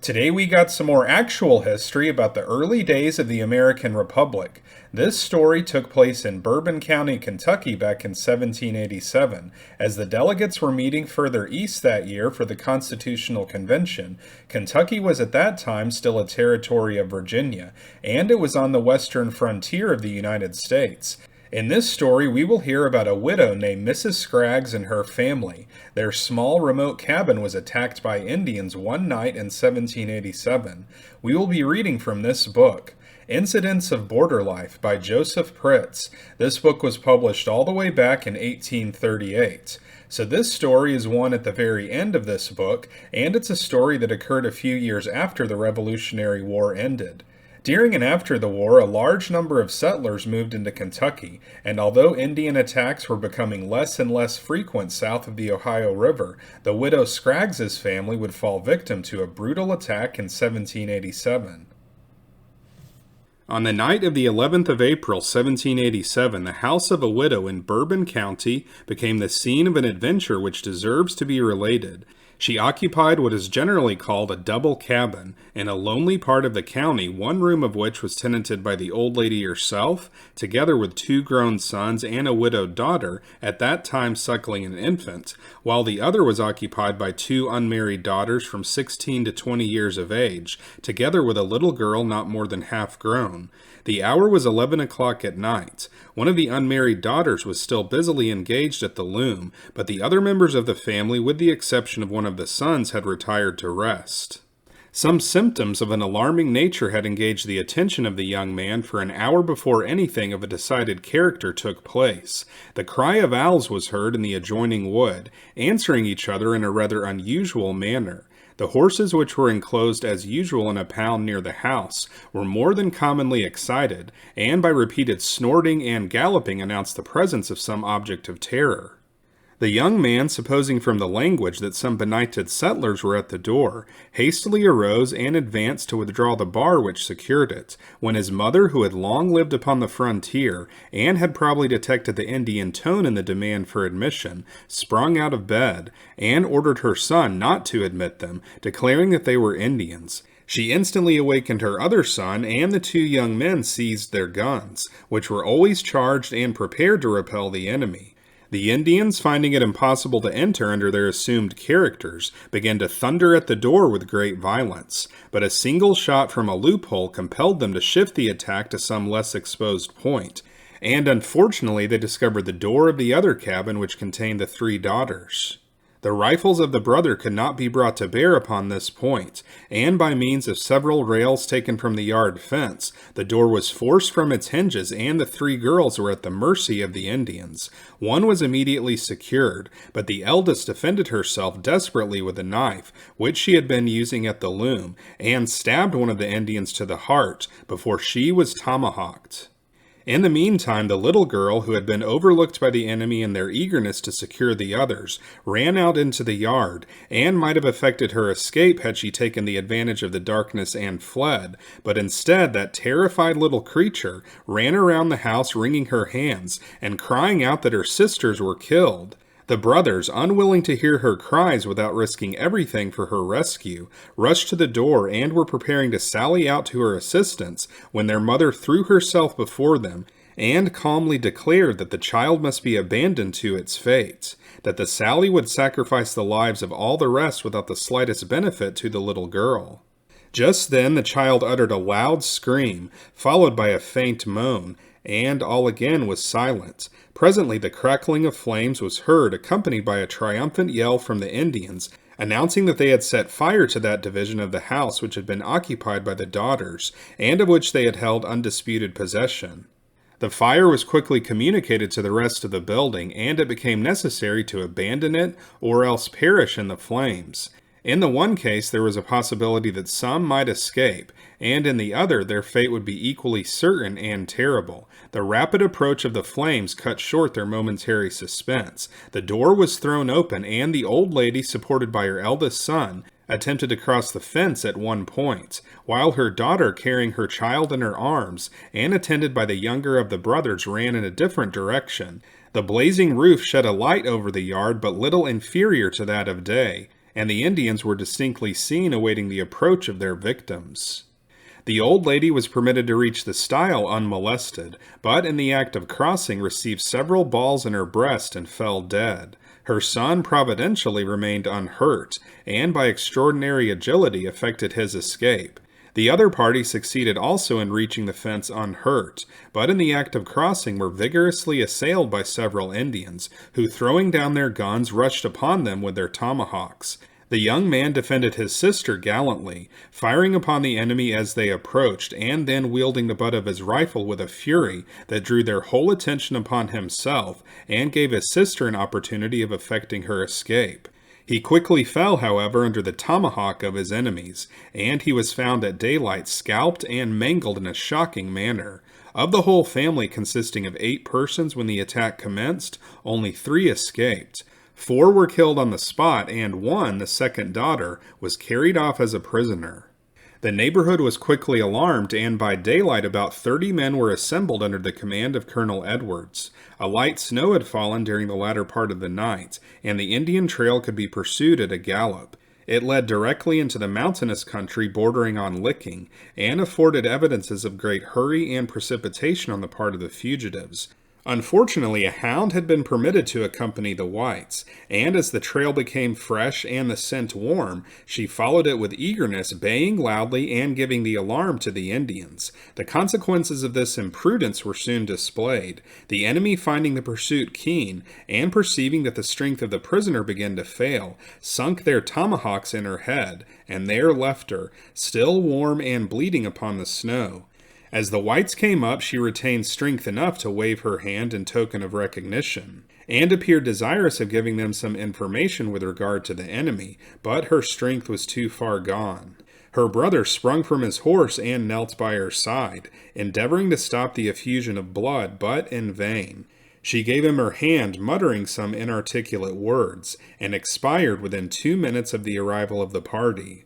Today we got some more actual history about the early days of the American Republic. This story took place in Bourbon County, Kentucky back in 1787. As the delegates were meeting further east that year for the Constitutional Convention, Kentucky was at that time still a territory of Virginia, and it was on the western frontier of the United States. In this story, we will hear about a widow named Mrs. Scraggs and her family. Their small remote cabin was attacked by Indians one night in 1787. We will be reading from this book, Incidents of Border Life by Jospeh Pritts. This book was published all the way back in 1838. So this story is one at the very end of this book, and it's a story that occurred a few years after the Revolutionary War ended. During and after the war, a large number of settlers moved into Kentucky, and although Indian attacks were becoming less and less frequent south of the Ohio River, the widow Scraggs' family would fall victim to a brutal attack in 1787. On the night of the 11th of April, 1787, the house of a widow in Bourbon County became the scene of an adventure which deserves to be related. She occupied what is generally called a double cabin, in a lonely part of the county, one room of which was tenanted by the old lady herself, together with two grown sons and a widowed daughter, at that time suckling an infant, while the other was occupied by two unmarried daughters from 16 to 20 years of age, together with a little girl not more than half grown. The hour was 11 o'clock at night. One of the unmarried daughters was still busily engaged at the loom, but the other members of the family, with the exception of one of the sons, had retired to rest. Some symptoms of an alarming nature had engaged the attention of the young man for an hour before anything of a decided character took place. The cry of owls was heard in the adjoining wood, answering each other in a rather unusual manner. The horses, which were enclosed as usual in a pound near the house, were more than commonly excited, and by repeated snorting and galloping announced the presence of some object of terror. The young man, supposing from the language that some benighted settlers were at the door, hastily arose and advanced to withdraw the bar which secured it, when his mother, who had long lived upon the frontier, and had probably detected the Indian tone in the demand for admission, sprung out of bed, and ordered her son not to admit them, declaring that they were Indians. She instantly awakened her other son, and the two young men seized their guns, which were always charged and prepared to repel the enemy. The Indians, finding it impossible to enter under their assumed characters, began to thunder at the door with great violence, but a single shot from a loophole compelled them to shift the attack to some less exposed point, and unfortunately they discovered the door of the other cabin which contained the three daughters. The rifles of the brother could not be brought to bear upon this point, and by means of several rails taken from the yard fence, the door was forced from its hinges, and the three girls were at the mercy of the Indians. One was immediately secured, but the eldest defended herself desperately with a knife, which she had been using at the loom, and stabbed one of the Indians to the heart before she was tomahawked. In the meantime, the little girl, who had been overlooked by the enemy in their eagerness to secure the others, ran out into the yard, and might have effected her escape had she taken the advantage of the darkness and fled, but instead that terrified little creature ran around the house wringing her hands, and crying out that her sisters were killed. The brothers, unwilling to hear her cries without risking everything for her rescue, rushed to the door and were preparing to sally out to her assistance when their mother threw herself before them and calmly declared that the child must be abandoned to its fate, that the sally would sacrifice the lives of all the rest without the slightest benefit to the little girl. Just then the child uttered a loud scream, followed by a faint moan, and all again was silent. Presently the crackling of flames was heard, accompanied by a triumphant yell from the Indians, announcing that they had set fire to that division of the house which had been occupied by the daughters, and of which they had held undisputed possession. The fire was quickly communicated to the rest of the building, and it became necessary to abandon it or else perish in the flames. In the one case, there was a possibility that some might escape, and in the other, their fate would be equally certain and terrible. The rapid approach of the flames cut short their momentary suspense. The door was thrown open, and the old lady, supported by her eldest son, attempted to cross the fence at one point, while her daughter, carrying her child in her arms, and attended by the younger of the brothers, ran in a different direction. The blazing roof shed a light over the yard, but little inferior to that of day, and the Indians were distinctly seen awaiting the approach of their victims. The old lady was permitted to reach the stile unmolested, but in the act of crossing received several balls in her breast and fell dead. Her son providentially remained unhurt, and by extraordinary agility effected his escape. The other party succeeded also in reaching the fence unhurt, but in the act of crossing were vigorously assailed by several Indians, who throwing down their guns rushed upon them with their tomahawks. The young man defended his sister gallantly, firing upon the enemy as they approached, and then wielding the butt of his rifle with a fury that drew their whole attention upon himself, and gave his sister an opportunity of effecting her escape. He quickly fell, however, under the tomahawk of his enemies, and he was found at daylight scalped and mangled in a shocking manner. Of the whole family consisting of 8 persons when the attack commenced, only 3 escaped. 4 were killed on the spot, and 1, the second daughter, was carried off as a prisoner. The neighborhood was quickly alarmed, and by daylight about 30 men were assembled under the command of Colonel Edwards. A light snow had fallen during the latter part of the night, and the Indian trail could be pursued at a gallop. It led directly into the mountainous country bordering on Licking, and afforded evidences of great hurry and precipitation on the part of the fugitives. Unfortunately, a hound had been permitted to accompany the whites, and as the trail became fresh and the scent warm, she followed it with eagerness, baying loudly and giving the alarm to the Indians. The consequences of this imprudence were soon displayed. The enemy, finding the pursuit keen, and perceiving that the strength of the prisoner began to fail, sunk their tomahawks in her head, and there left her, still warm and bleeding upon the snow. As the whites came up, she retained strength enough to wave her hand in token of recognition, and appeared desirous of giving them some information with regard to the enemy, but her strength was too far gone. Her brother sprung from his horse and knelt by her side, endeavoring to stop the effusion of blood, but in vain. She gave him her hand, muttering some inarticulate words, and expired within 2 minutes of the arrival of the party.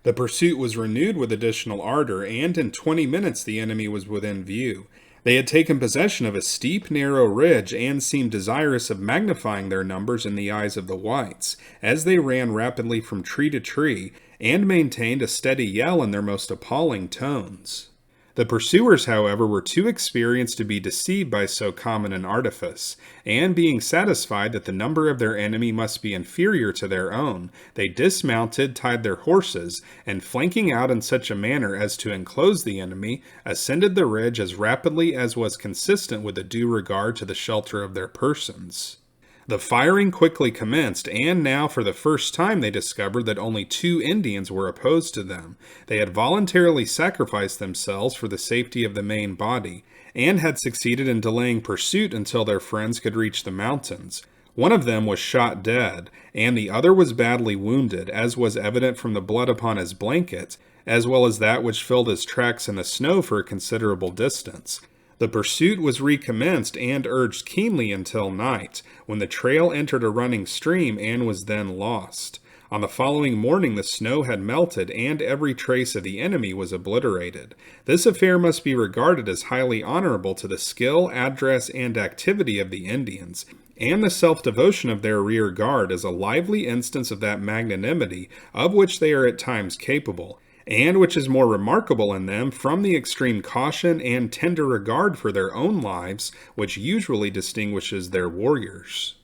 The pursuit was renewed with additional ardor, and in 20 minutes the enemy was within view. They had taken possession of a steep, narrow ridge, and seemed desirous of magnifying their numbers in the eyes of the whites, as they ran rapidly from tree to tree, and maintained a steady yell in their most appalling tones. The pursuers, however, were too experienced to be deceived by so common an artifice, and being satisfied that the number of their enemy must be inferior to their own, they dismounted, tied their horses, and flanking out in such a manner as to enclose the enemy, ascended the ridge as rapidly as was consistent with a due regard to the shelter of their persons. The firing quickly commenced, and now for the first time they discovered that only 2 Indians were opposed to them. They had voluntarily sacrificed themselves for the safety of the main body, and had succeeded in delaying pursuit until their friends could reach the mountains. One of them was shot dead, and the other was badly wounded, as was evident from the blood upon his blanket, as well as that which filled his tracks in the snow for a considerable distance. The pursuit was recommenced and urged keenly until night, when the trail entered a running stream and was then lost. On the following morning the snow had melted and every trace of the enemy was obliterated. This affair must be regarded as highly honorable to the skill, address, and activity of the Indians, and the self-devotion of their rear guard as a lively instance of that magnanimity of which they are at times capable, and which is more remarkable in them from the extreme caution and tender regard for their own lives which usually distinguishes their warriors.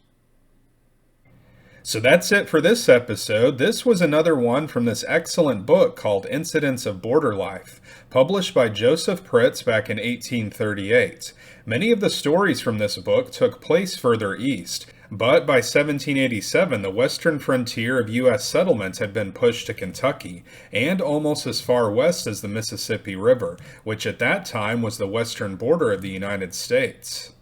So that's it for this episode. This was another one from this excellent book called Incidents of Border Life, published by Jospeh Pritts back in 1838. Many of the stories from this book took place further east, but by 1787 the western frontier of U.S. settlements had been pushed to Kentucky, and almost as far west as the Mississippi River, which at that time was the western border of the United States.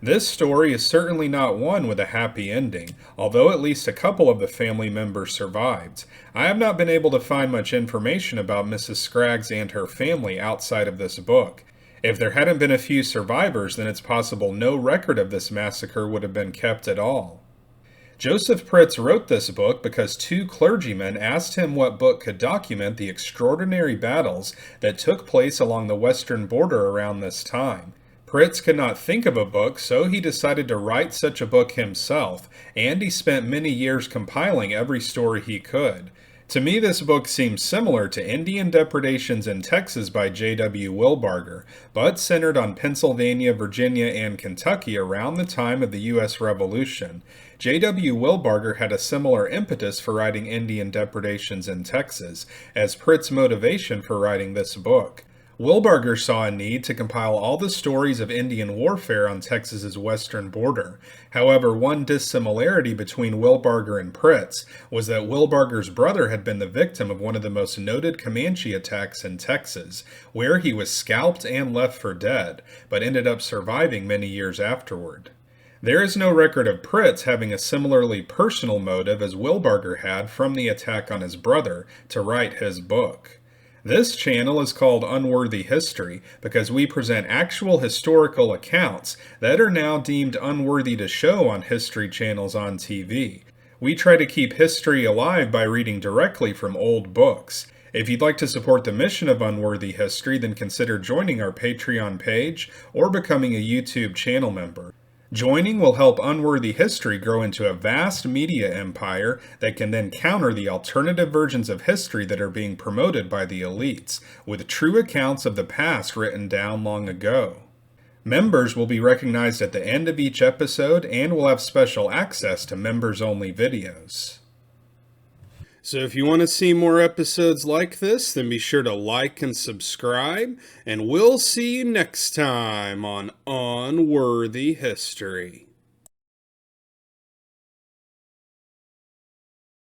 This story is certainly not one with a happy ending, although at least a couple of the family members survived. I have not been able to find much information about Mrs. Scraggs and her family outside of this book. If there hadn't been a few survivors, then it's possible no record of this massacre would have been kept at all. Jospeh Pritts wrote this book because 2 clergymen asked him what book could document the extraordinary battles that took place along the western border around this time. Pritts could not think of a book, so he decided to write such a book himself, and he spent many years compiling every story he could. To me, this book seems similar to Indian Depredations in Texas by J.W. Wilbarger, but centered on Pennsylvania, Virginia, and Kentucky around the time of the U.S. Revolution. J.W. Wilbarger had a similar impetus for writing Indian Depredations in Texas as Pritts' motivation for writing this book. Wilbarger saw a need to compile all the stories of Indian warfare on Texas's western border. However, one dissimilarity between Wilbarger and Pritts was that Wilbarger's brother had been the victim of one of the most noted Comanche attacks in Texas, where he was scalped and left for dead, but ended up surviving many years afterward. There is no record of Pritts having a similarly personal motive as Wilbarger had from the attack on his brother to write his book. This channel is called Unworthy History because we present actual historical accounts that are now deemed unworthy to show on history channels on TV. We try to keep history alive by reading directly from old books. If you'd like to support the mission of Unworthy History, then consider joining our Patreon page or becoming a YouTube channel member. Joining will help Unworthy History grow into a vast media empire that can then counter the alternative versions of history that are being promoted by the elites, with true accounts of the past written down long ago. Members will be recognized at the end of each episode and will have special access to members-only videos. So if you want to see more episodes like this, then be sure to like and subscribe, and we'll see you next time on Unworthy History.